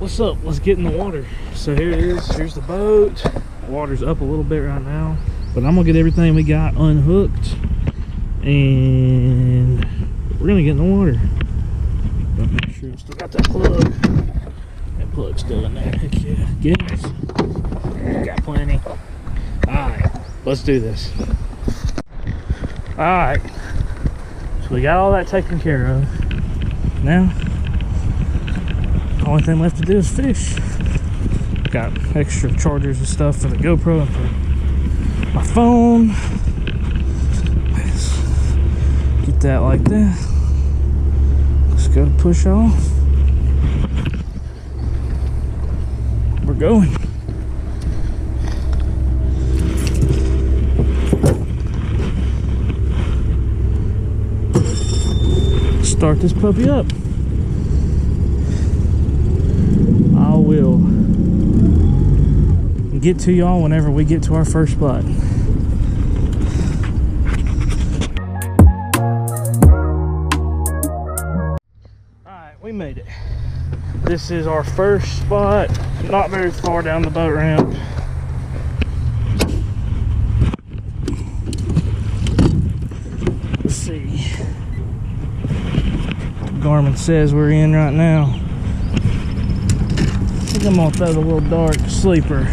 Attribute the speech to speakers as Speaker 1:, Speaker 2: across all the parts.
Speaker 1: What's up? Let's get in the water. So here it is. Here's the boat. The water's up a little bit right now, but I'm gonna get everything we got unhooked and we're gonna get in the water. But make sure I still got that plug. That plug's still in there. Heck yeah. Yes. Got plenty. Alright, let's do this. Alright. So we got all that taken care of. Now, the only thing left to do is fish. Got extra chargers and stuff for the GoPro and for my phone. Let's get that like that. Let's go to push off. We're going. Start this puppy up. I will get to y'all whenever we get to our first spot. Alright, we made it. This is our first spot, not very far down the boat ramp. Let's see. Garmin says we're in right now. I think I'm gonna throw the little dark sleeper.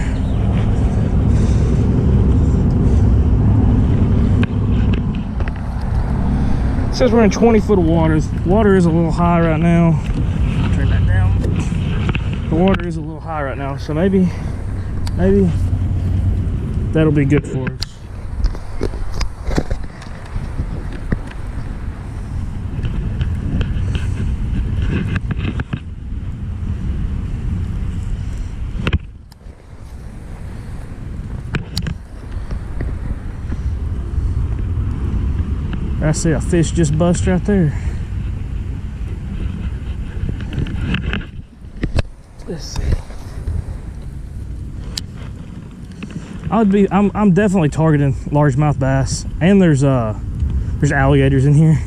Speaker 1: It says we're in 20 foot of water. Water is a little high right now. Turn that down. The water is a little high right now, so maybe that'll be good for us. I see a fish just bust right there. Let's see. I'm definitely targeting largemouth bass, and there's alligators in here.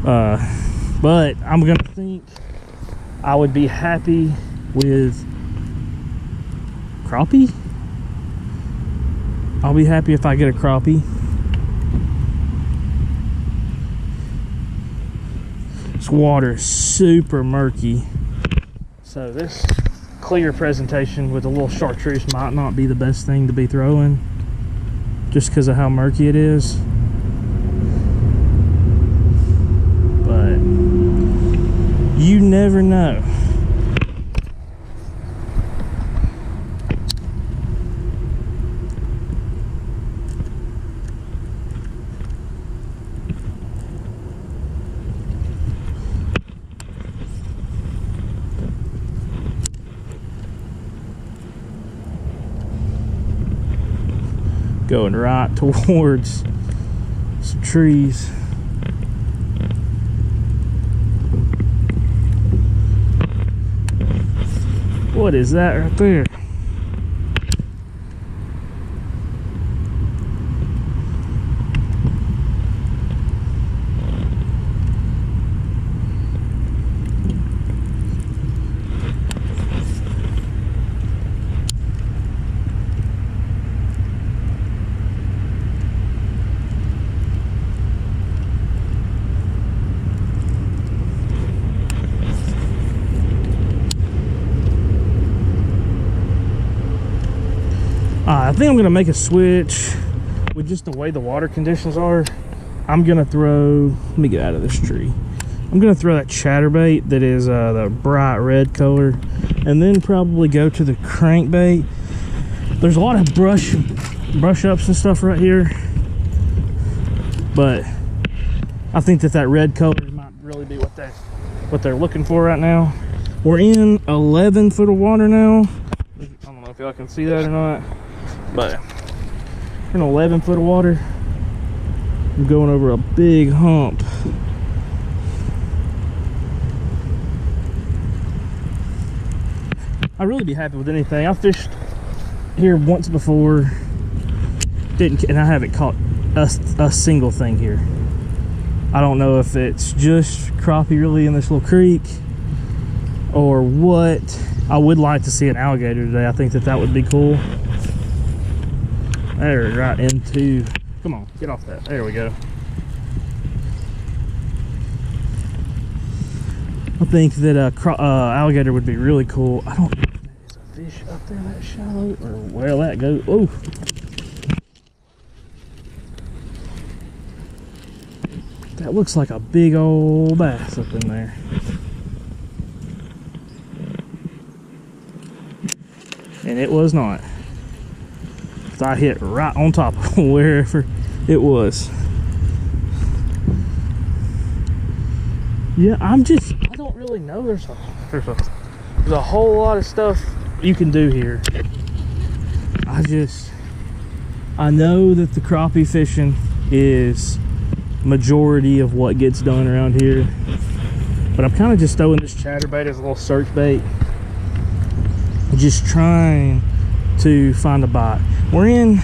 Speaker 1: But I'm gonna think I would be happy with crappie. I'll be happy if I get a crappie. This water is super murky, so this clear presentation with a little chartreuse might not be the best thing to be throwing just because of how murky it is. But you never know. Going right towards some trees. What is that right there? I think I'm gonna make a switch with just the way the water conditions are. I'm gonna throw, let me get out of this tree. I'm gonna throw that chatterbait that is the bright red color, and then probably go to the crankbait. There's a lot of brush ups and stuff right here, but I think that red color might really be what they're looking for right now. We're in 11 foot of water now. I don't know if y'all can see that or not, but we're in 11 foot of water. I'm going over a big hump. I'd really be happy with anything. I fished here once before, and I haven't caught a single thing here. I don't know if it's just crappie really in this little creek, or what. I would like to see an alligator today. I think that would be cool. There, right into, come on, get off that. There we go. I think that alligator would be really cool. I don't know if there's a fish up there that shallow, or where that goes. Oh, that looks like a big old bass up in there. And it was not. I hit right on top of wherever it was. Yeah, I don't really know. There's a whole lot of stuff you can do here. I know that the crappie fishing is majority of what gets done around here, but I'm kind of just throwing this chatterbait as a little search bait, just trying to find a bite. We're in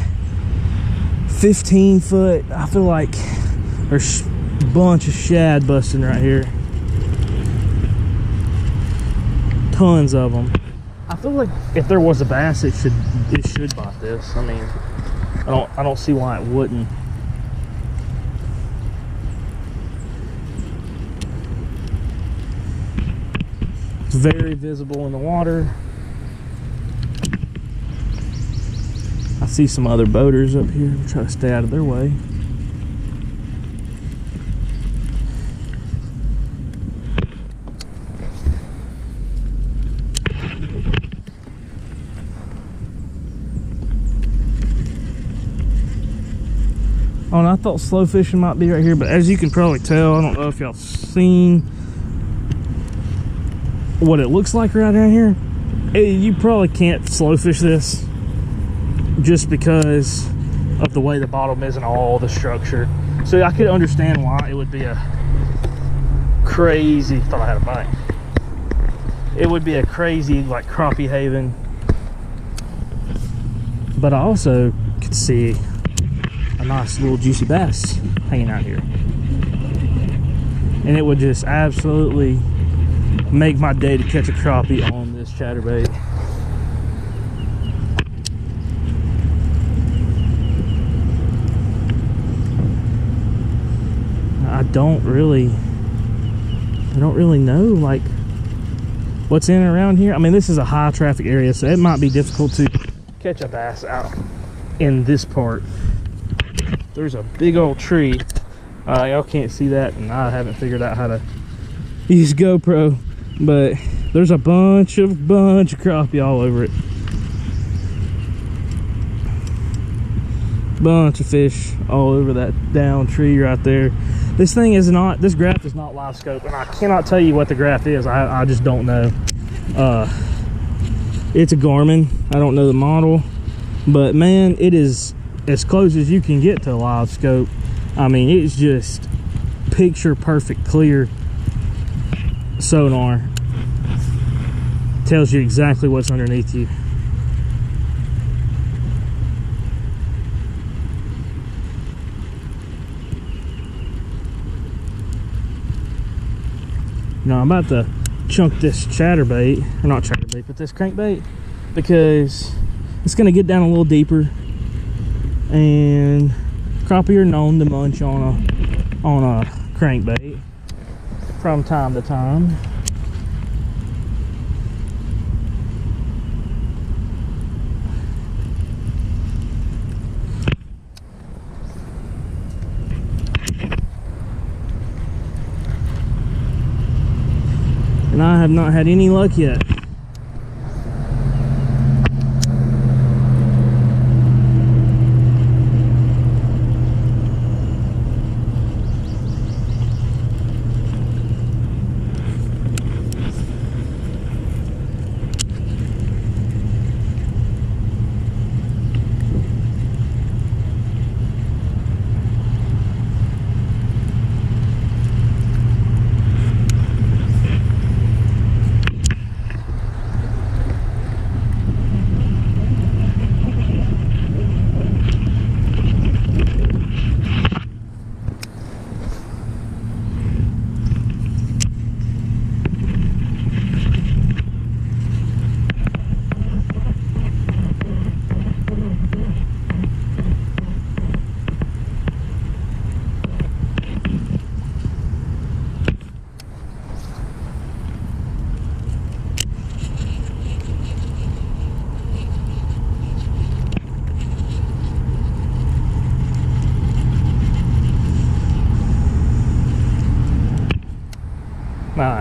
Speaker 1: 15 foot. I feel like there's a bunch of shad busting right here. Tons of them. I feel like if there was a bass, it should bite this. I mean, I don't see why it wouldn't. It's very visible in the water. I see some other boaters up here. I'm trying to stay out of their way. Oh, and I thought slow fishing might be right here, but as you can probably tell, I don't know if y'all seen what it looks like right down here. You probably can't slow fish this just because of the way the bottom is and all the structure. So I could understand why it would be a crazy, thought I had a bite. It would be a crazy like crappie haven. But I also could see a nice little juicy bass hanging out here. And it would just absolutely make my day to catch a crappie on this chatterbait. I don't really know like what's in and around here. I mean, this is a high traffic area, so it might be difficult to catch a bass out in this part. There's a big old tree. Y'all can't see that, and I haven't figured out how to use GoPro, but there's a bunch of crappie all over it. Bunch of fish all over that down tree right there. This thing is not, this graph is not live scope, and I cannot tell you what the graph is. I just don't know. It's a Garmin. I don't know the model, but man, it is as close as you can get to live scope. I mean, it's just picture perfect clear sonar. Tells you exactly what's underneath you. Now I'm about to chunk this chatterbait, or not chatterbait, but this crankbait, because it's gonna get down a little deeper, and crappie are known to munch on a crankbait from time to time. And I have not had any luck yet.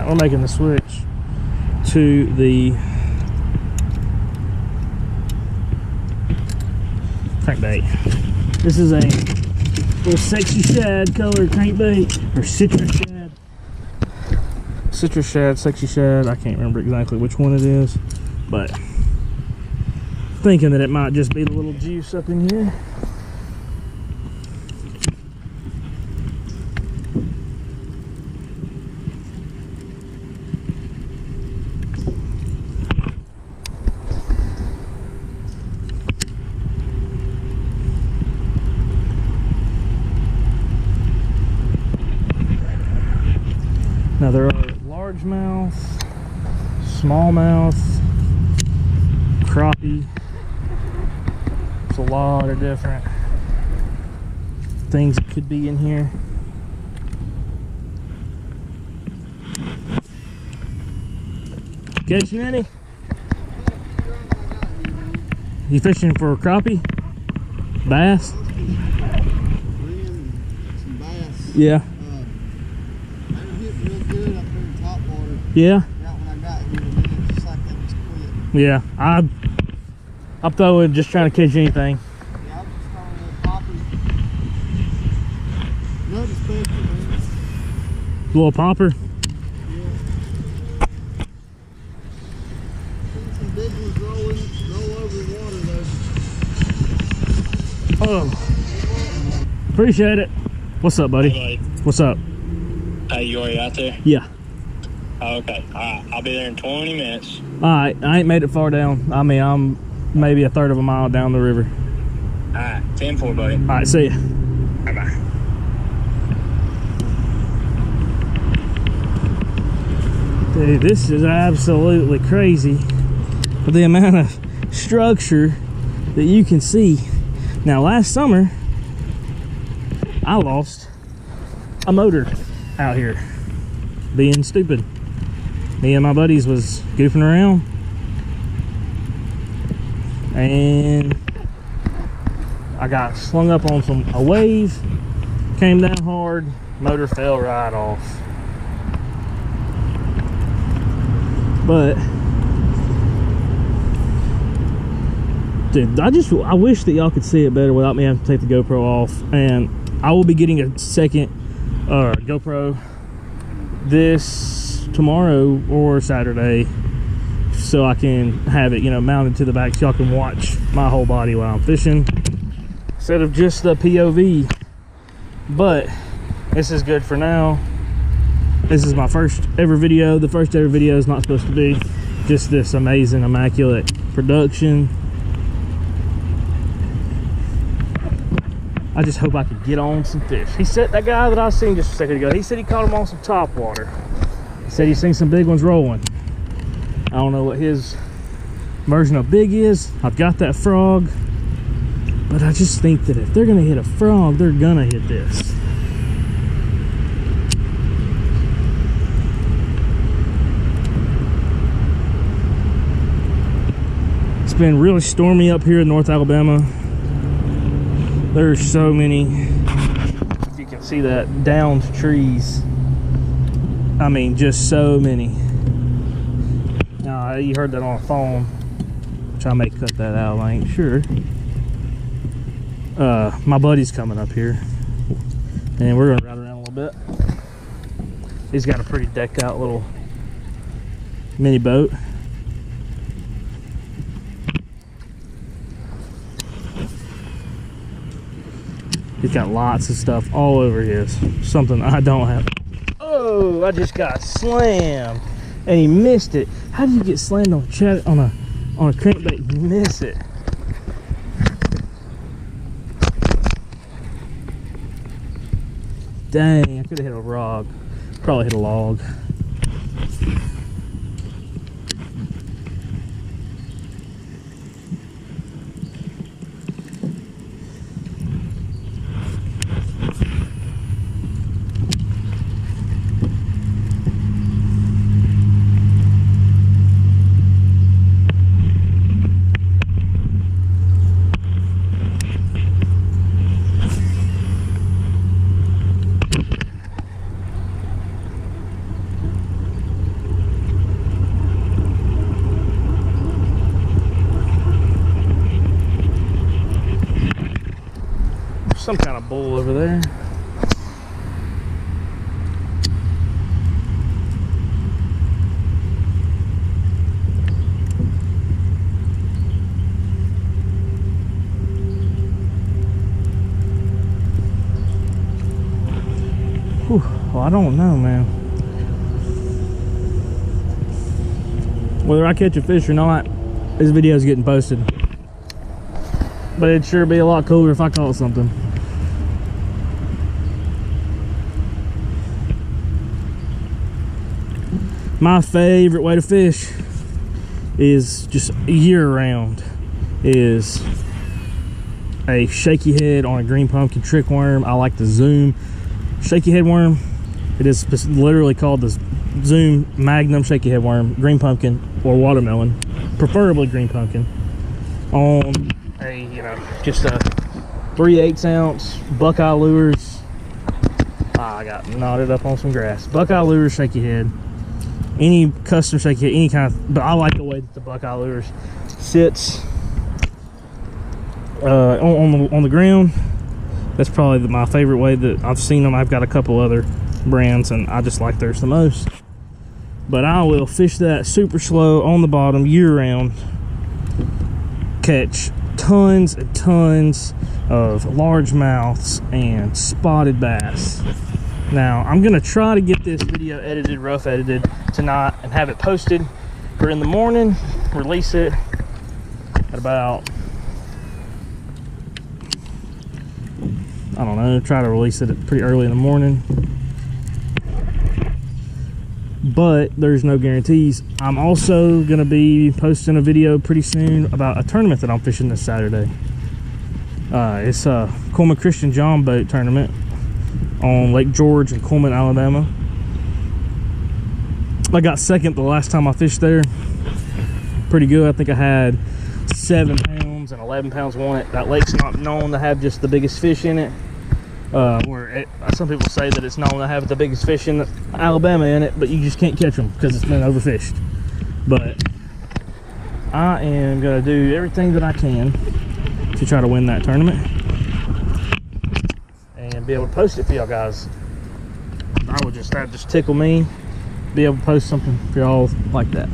Speaker 1: we're making the switch to the crankbait. This is a little sexy shad color crankbait, or citrus shad. Citrus shad, sexy shad. I can't remember exactly which one it is, but thinking that it might just be the little juice up in here. Now there are largemouth, smallmouth, crappie. There's a lot of different things that could be in here. Catching any? You fishing for crappie? Bass?
Speaker 2: Some bass.
Speaker 1: Yeah. Yeah. Yeah, I'm throwing, just trying to catch anything.
Speaker 2: Yeah, I'm just throwing a little poppy. Nothing special, man.
Speaker 1: Little popper.
Speaker 2: Yeah. Some big ones rolling, roll over the water though.
Speaker 1: Oh, appreciate it. What's up, buddy?
Speaker 3: Hey, buddy.
Speaker 1: What's up?
Speaker 3: Hey, you already out there?
Speaker 1: Yeah.
Speaker 3: Oh, okay. All right. I'll be there in 20 minutes.
Speaker 1: All right, I ain't made it far down. I mean, I'm maybe a third of a mile down the river.
Speaker 3: All right. 10-4, buddy.
Speaker 1: All right, see ya.
Speaker 3: Bye-bye.
Speaker 1: Dude, this is absolutely crazy with the amount of structure that you can see. Now, last summer, I lost a motor out here being stupid. Me and my buddies was goofing around, and I got slung up on a wave, came down hard, motor fell right off. But dude, I wish that y'all could see it better without me having to take the GoPro off. And I will be getting a second GoPro this tomorrow or Saturday, so I can have it, you know, mounted to the back so y'all can watch my whole body while I'm fishing instead of just the POV. But this is good for now. This is my first ever video. The first ever video is not supposed to be just this amazing, immaculate production. I just hope I could get on some fish. He said, that guy that I seen just a second ago, he said he caught him on some top water. He said he's seen some big ones rolling. I don't know what his version of big is. I've got that frog, but I just think that if they're gonna hit a frog, they're gonna hit this. It's been really stormy up here in North Alabama. There's so many, if you can see that, downed trees. I mean, just so many. Now, you heard that on the phone, which I may cut that out, I ain't sure. My buddy's coming up here, and we're gonna ride around a little bit. He's got a pretty decked out little mini boat. He's got lots of stuff all over his, something I don't have. Oh, I just got slammed, and he missed it. How do you get slammed on a crankbait and miss it? Dang, I could have hit a rock. Probably hit a log. some kind of bull over there. Whew. Well, I don't know, man. Whether I catch a fish or not, this video is getting posted. But it'd sure be a lot cooler if I caught something. My favorite way to fish is just year-round. Is a shaky head on a green pumpkin trick worm. I like the Zoom shaky head worm. It is literally called the Zoom Magnum shaky head worm, green pumpkin or watermelon, preferably green pumpkin, on a, you know, just a 3/8 ounce Buckeye lures. I got knotted up on some grass. Buckeye lures shaky head, any custom shaky head, any kind of, but I like the way that the Buckeye lures sits on the ground. That's probably my favorite way that I've seen them. I've got a couple other brands and I just like theirs the most. But I will fish that super slow on the bottom year round, catch tons and tons of largemouths and spotted bass. Now I'm gonna try to get this video edited, rough edited tonight, and have it posted for in the morning. Release it at about, I don't know, try to release it pretty early in the morning. But there's no guarantees. I'm also gonna be posting a video pretty soon about a tournament that I'm fishing this Saturday. It's a Coleman Christian John boat tournament on Lake George in Coleman, Alabama. I got second the last time I fished there. Pretty good. I think I had 7 pounds and 11 pounds won it. That lake's not known to have just the biggest fish in it. Some people say that it's known to have the biggest fish in Alabama in it, but you just can't catch them because it's been overfished. But I am going to do everything that I can to try to win that tournament and be able to post it for y'all guys. That just tickle me, be able to post something for y'all like that.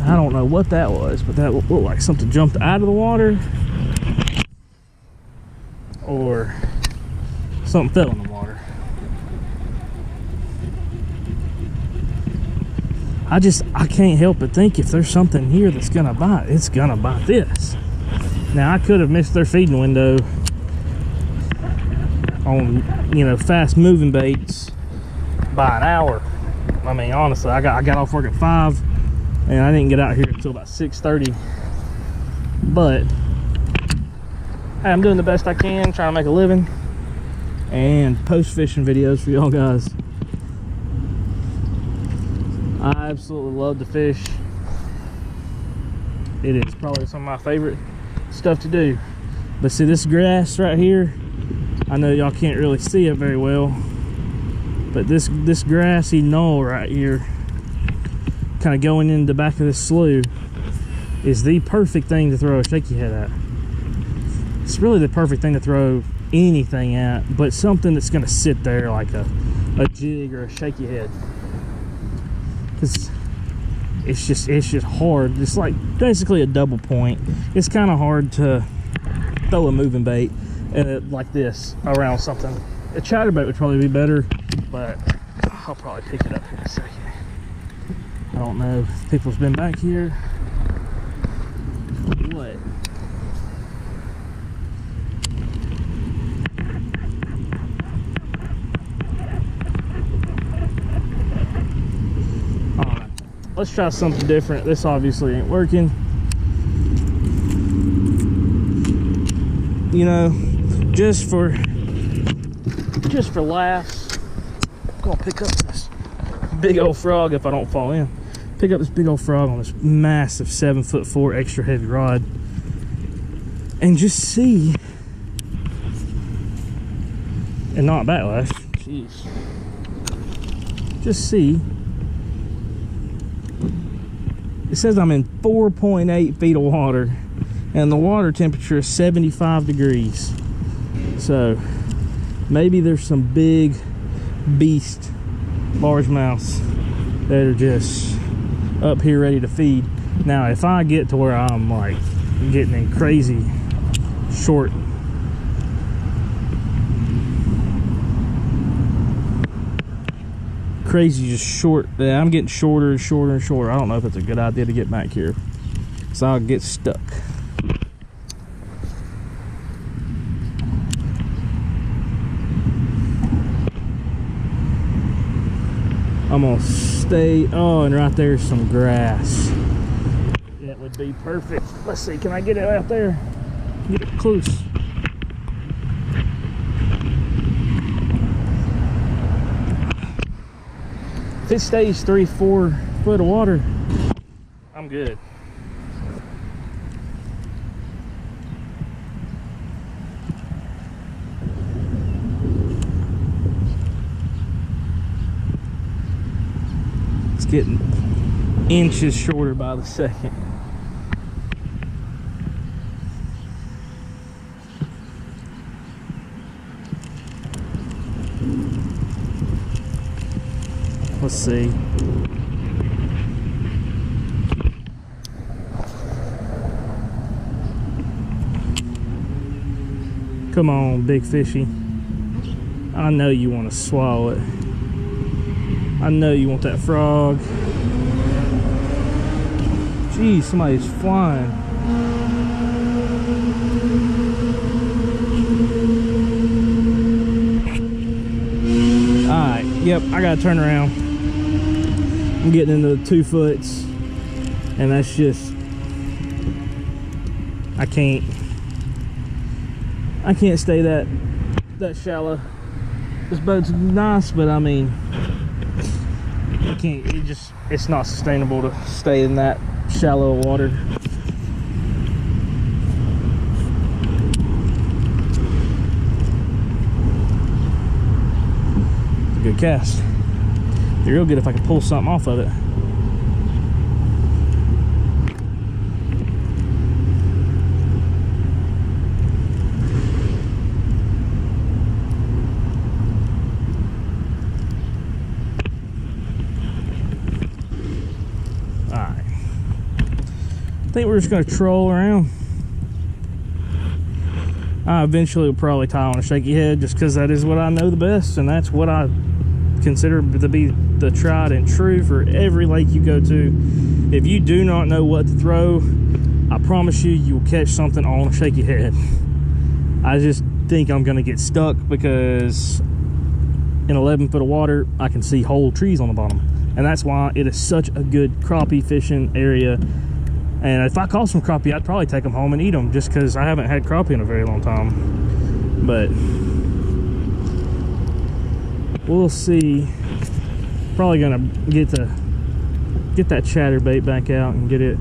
Speaker 1: I don't know what that was, but that looked like something jumped out of the water or something fell in the water. I can't help but think if there's something here that's gonna bite, it's gonna bite this. Now I could have missed their feeding window on, you know, fast moving baits by an hour. I mean, honestly, I got off work at 5 and I didn't get out here until about 6:30. But hey, I'm doing the best I can, trying to make a living and post fishing videos for y'all guys. I absolutely love to fish. It is probably some of my favorite stuff to do. But see this grass right here, I know y'all can't really see it very well, but this grassy knoll right here, kind of going in the back of this slough, is the perfect thing to throw a shaky head at. It's really the perfect thing to throw anything at, but something that's going to sit there like a jig or a shaky head, because it's just hard. It's like basically a double point. It's kind of hard to throw a moving bait like this around something. A chatterbait would probably be better, but I'll probably pick it up here in a second. I don't know if people's been back here. What? Alright, let's try something different. This obviously ain't working. You know, just for laughs, I'm gonna pick up this big old frog if I don't fall in. Pick up this big old frog on this massive 7'4" extra heavy rod and just see, and not backlash, jeez, just see. It says I'm in 4.8 feet of water and the water temperature is 75 degrees. So maybe there's some big beast largemouths that are just up here ready to feed. Now if I get to where I'm like getting in crazy short yeah, I'm getting shorter and shorter and shorter. I don't know if it's a good idea to get back here, so I'll get stuck. I'm gonna stay, oh, and right there's some grass. That would be perfect. Let's see, can I get it out there? Get it close. If it stays 3-4 foot of water, I'm good. It's getting inches shorter by the second. Let's see. Come on, big fishy. I know you want to swallow it. I know you want that frog. Geez, somebody's flying. Alright, yep, I gotta turn around. I'm getting into the 2 foots, and that's just, I can't stay that shallow. This boat's nice, but I mean, I can't, it's not sustainable to stay in that shallow water. Good cast. Be real good if I could pull something off of it. Alright. I think we're just gonna troll around. I eventually will probably tie on a shaky head, just because that is what I know the best, and that's what I consider to be the tried and true for every lake you go to. If you do not know what to throw, I promise you, you will catch something on a shaky head. I just think I'm gonna get stuck because in 11 foot of water, I can see whole trees on the bottom, and that's why it is such a good crappie fishing area. And if I caught some crappie, I'd probably take them home and eat them, just because I haven't had crappie in a very long time. But we'll see. Probably gonna get that chatterbait back out and get it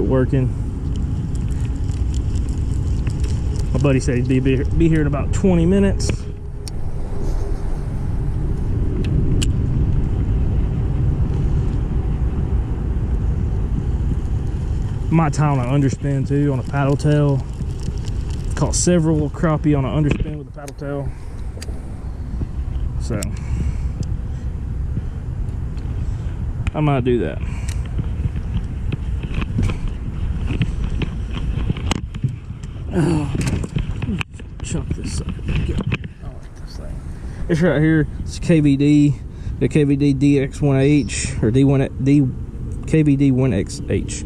Speaker 1: working. My buddy said he'd be here in about 20 minutes. Might tie on an underspin too on a paddle tail. Caught several crappie on an underspin with a paddle tail. So I might do that. Oh, chuck this sucker back up. I like this thing. It's right here. It's KVD, the KVD DX1H or KVD1XH.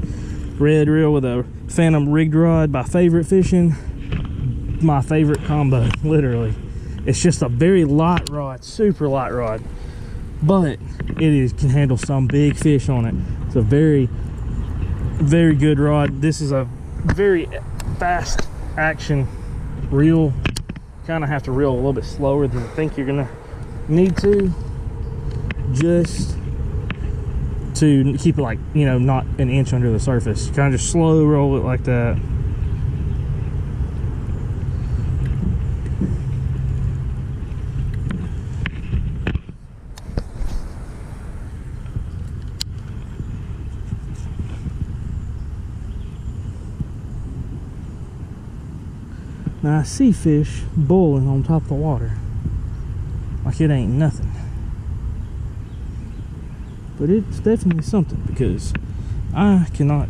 Speaker 1: Red reel with a Phantom rigged rod. My favorite fishing. My favorite combo, literally. It's just a very light rod, super light rod, but it can handle some big fish on it. It's a very, very good rod. This is a very fast action reel. Kind of have to reel a little bit slower than I think you're gonna need to, just to keep it, like, you know, not an inch under the surface. Kind of just slow roll it like that. And I see fish boiling on top of the water like it ain't nothing. But it's definitely something, because I cannot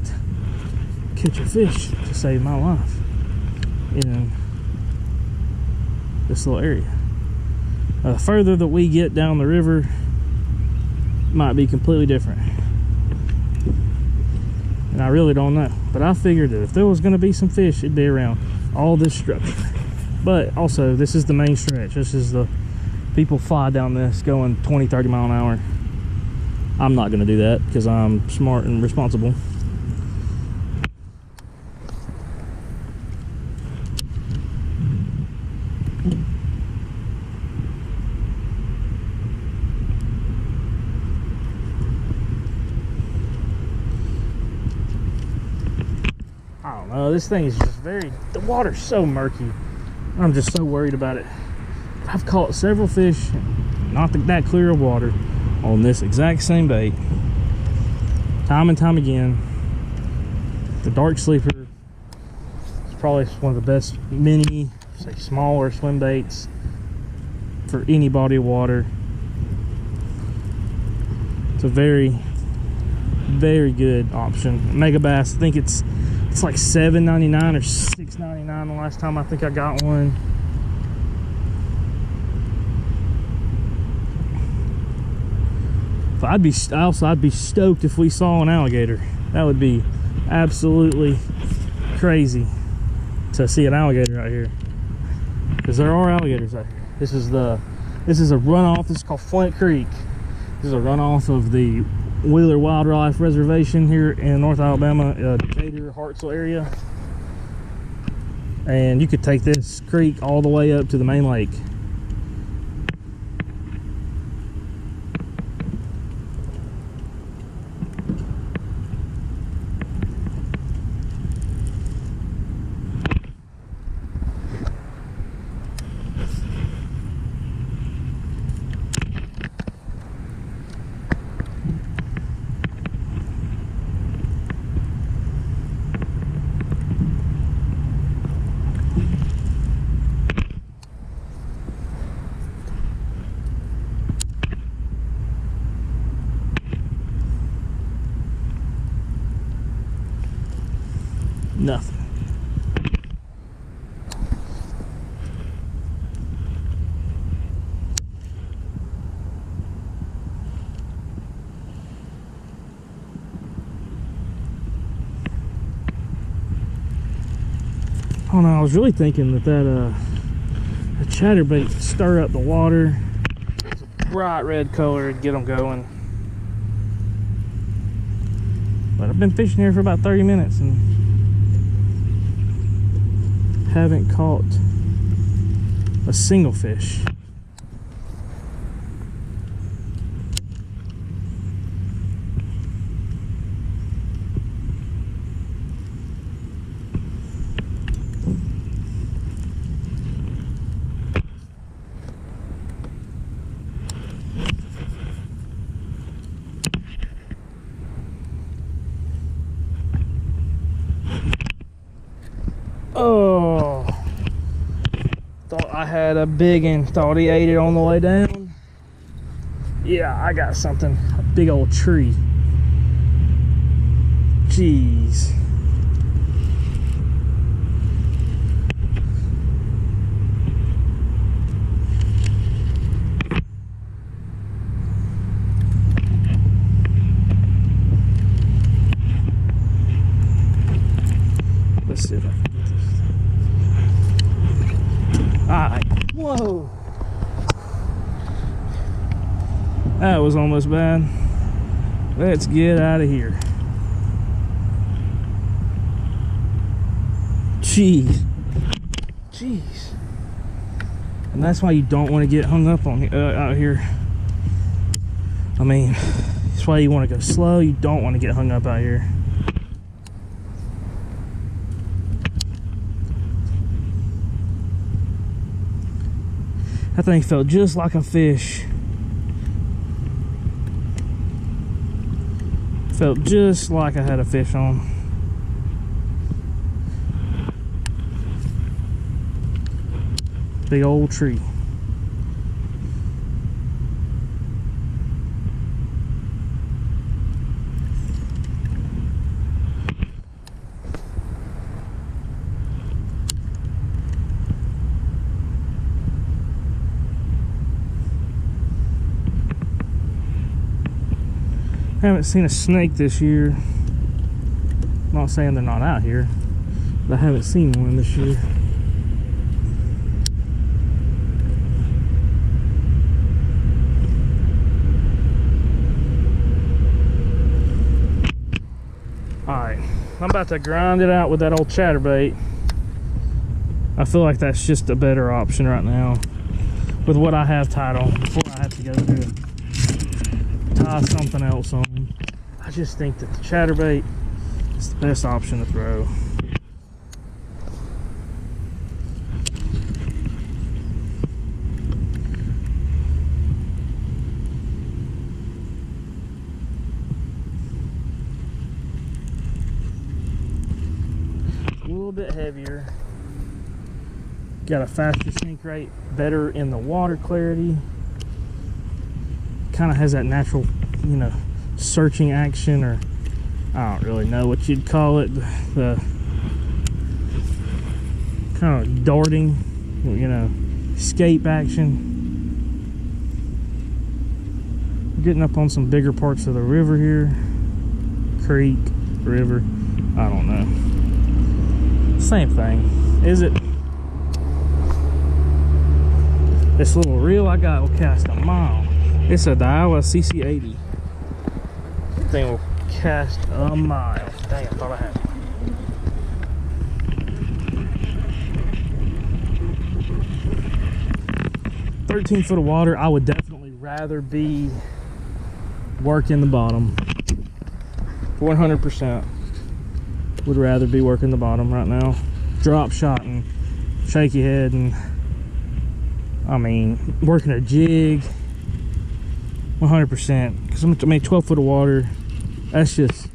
Speaker 1: catch a fish to save my life in this little area. The further that we get down the river might be completely different, and I really don't know. But I figured that if there was going to be some fish, it'd be around all this structure. But also, this is the main stretch. This is the people fly down this going 20-30 mile an hour. I'm not going to do that because I'm smart and responsible. I don't know, this thing is just the water's so murky. I'm just so worried about it. I've caught several fish, not that clear of water, on this exact same bait, time and time again. The dark sleeper is probably one of the best mini, say smaller swim baits for any body of water. It's a very, very good option. Mega Bass, I think it's like $7.99 or $6.99 the last time I think I got one. I'd be stoked if we saw an alligator. That would be absolutely crazy to see an alligator out here, because there are alligators out here. This is a runoff. This is called Flint Creek. This is a runoff of the Wheeler Wildlife Reservation here in North Alabama, Decatur, Hartselle area. And you could take this creek all the way up to the main lake. Nothing. Oh no, I was really thinking that a chatterbait would stir up the water. It's a bright red color and get them going. But I've been fishing here for about 30 minutes and haven't caught a single fish. Oh, thought I had a big one. Thought he ate it on the way down. Yeah, I got something. A big old tree. Jeez. Let's see if I can get this. Alright. Whoa. That was almost bad. Let's get out of here. Jeez. Jeez. And that's why you don't want to get hung up on out here. I mean, that's why you want to go slow. You don't want to get hung up out here. That thing felt just like a fish. Felt just like I had a fish on. Big old tree. Haven't seen a snake this year. I'm not saying they're not out here, but I haven't seen one this year. Alright, I'm about to grind it out with that old chatterbait. I feel like that's just a better option right now with what I have tied on before I have to go to tie something else on. I just think that the chatterbait is the best option to throw. A little bit heavier. Got a faster sink rate, better in the water clarity. Kind of has that natural, you know, searching action, or I don't really know what you'd call it, the kind of darting, you know, escape action. Getting up on some bigger parts of the river here, creek, river, I don't know, same thing. Is it? This little reel I got will cast a mile. It's a Daiwa CC80. Thing will cast a mile. Dang, I thought I had it. "13 foot of water." I would definitely rather be working the bottom. 100% would rather be working the bottom right now. Drop shot and shaky head, and I mean working a jig. 100%, because I mean 12 foot of water, that's just,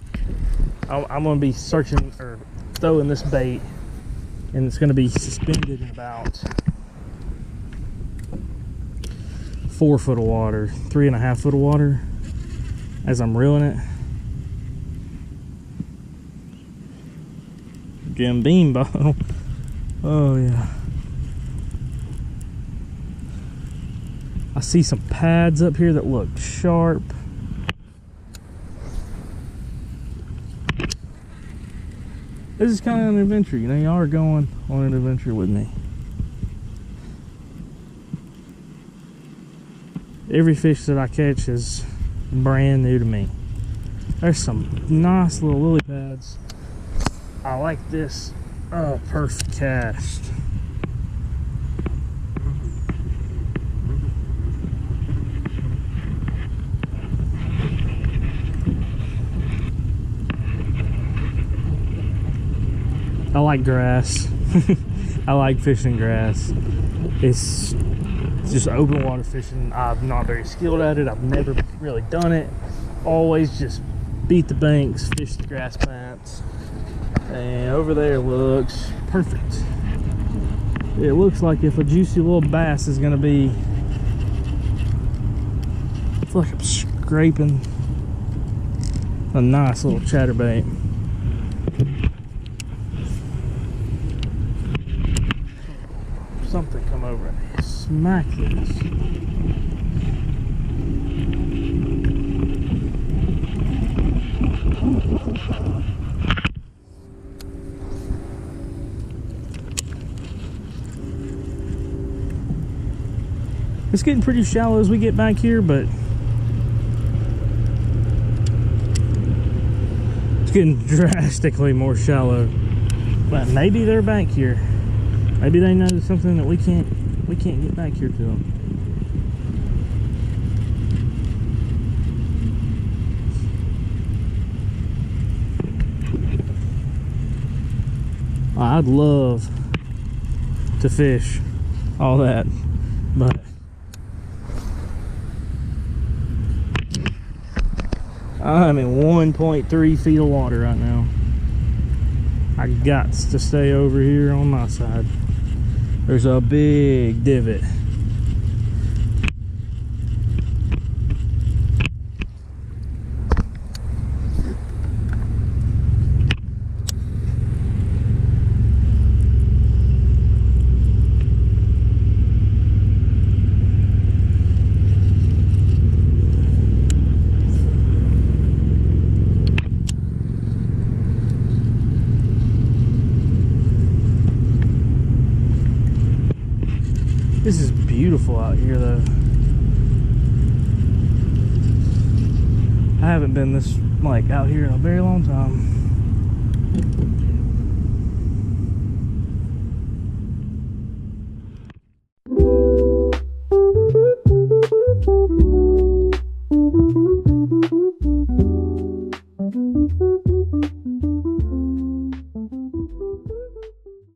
Speaker 1: I'm going to be searching or throwing this bait, and it's going to be suspended in about 4 foot of water, 3.5 foot of water as I'm reeling it. Jim Beam bottle. Oh yeah. I see some pads up here that look sharp. This is kind of an adventure, you know, y'all are going on an adventure with me. Every fish that I catch is brand new to me. There's some nice little lily pads. I like this. Oh, perfect cast. I like grass. I like fishing grass. It's just open water fishing. I'm not very skilled at it. I've never really done it. Always just beat the banks, fish the grass plants. And over there looks perfect. It looks like if a juicy little bass is gonna be, I feel like I'm scraping a nice little chatterbait. Something come over and smack this. It's getting pretty shallow as we get back here, but it's getting drastically more shallow. But maybe they're back here. Maybe they know something that we can't get back here to them. I'd love to fish all that, but I'm in 1.3 feet of water right now. I got to stay over here on my side. There's a big divot. This is beautiful out here though. I haven't been this like out here in a very long time.